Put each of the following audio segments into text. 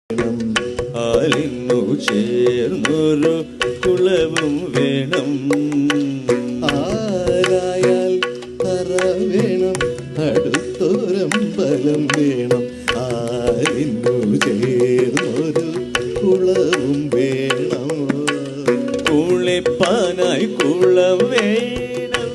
ആലിന്നു ചേർന്നൊരു കുളവും വേണം. ആരായാൽ തറ വേണം, അടുത്തൊരമ്പലം വേണം. ആലിന്നു ചേർന്നൊരു കുളവും വേണം. കുളിപ്പാനായി കുളം വേണം.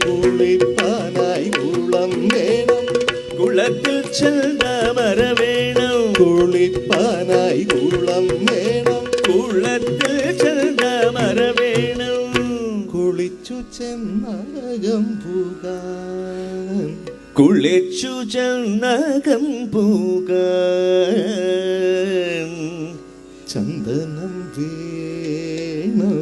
കുളിപ്പാനായി കുളം വേണം. കുളത്തിൽ ചെന്താമര വേണം. കുളിപ്പാനായി കുളം വേണം. കുളത്തിൽ ചെന്താമര വേണം. കുളിച്ചു ചെന്നകം പൂകാൻ, കുളിച്ചു ചെന്നകം പൂകാൻ ചന്ദനം വേണം.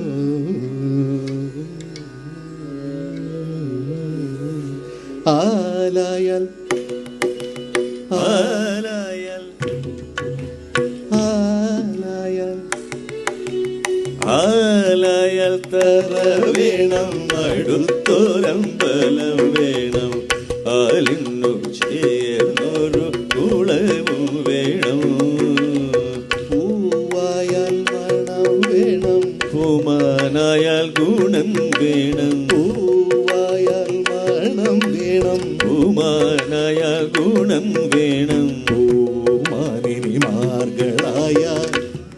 ആലായാൽ ആലായാൽ ആലായാൽ ആലായാൽ തറ വേണം, അടുത്തൊരമ്പലം വേണം. ആലിന്നു ചേർന്നൊരു കുളവും വേണം. പൂവായാൽ മണം വേണം. പൂമാനായാൽ ഗുണം വേണം. പൂവായാൽ മണം വേണം. പൂമാനായാൽ ഗുണം വേണം. പൂമാനിനിമാർകളായാൽ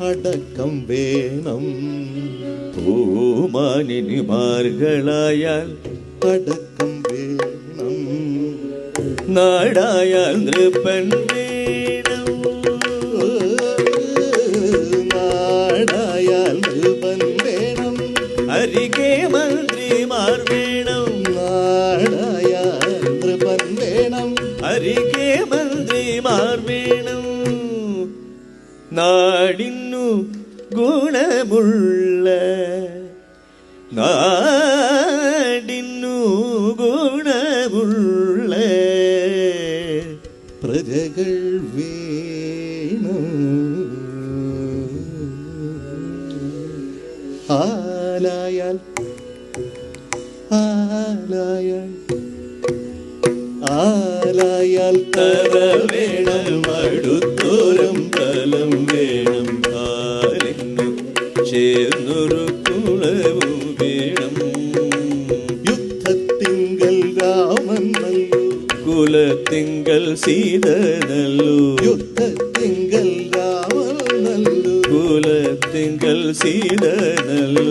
അടക്കം വേണം. പൂമാനിനിമാർകളായാൽ അടക്കം വേണം. നാടായാൽ നൃപ്പൻ വേണം. നാടായാൽ നൃപൻ വേണം. അരികെ മന്ത്രിമാർ വേണം. നാടായാൽ നൃപൻ വേണം. അരികെ മന്ത്രിമാർ വേണം. നാടിന്നു ഗുണമുള്ള, നാടിന്നു ഗുണമുള്ള പ്രജകൾ വേണം. ആലായാൽ ആലായാൽ ആലായാൽ തറ വേണം, അടുത്തൊരമ്പലം വേണം. ആലിന്നു ചേർന്നൊരു കുളവും വേണം. യുദ്ധത്തിങ്കൽ രാമൻ നല്ലു, കുലത്തിങ്കൽ സീത നല്ലു. യുദ്ധത്തിങ്കൽ രാമൻ നല്ലു, കുലത്തിങ്കൽ സീത നല്ലു.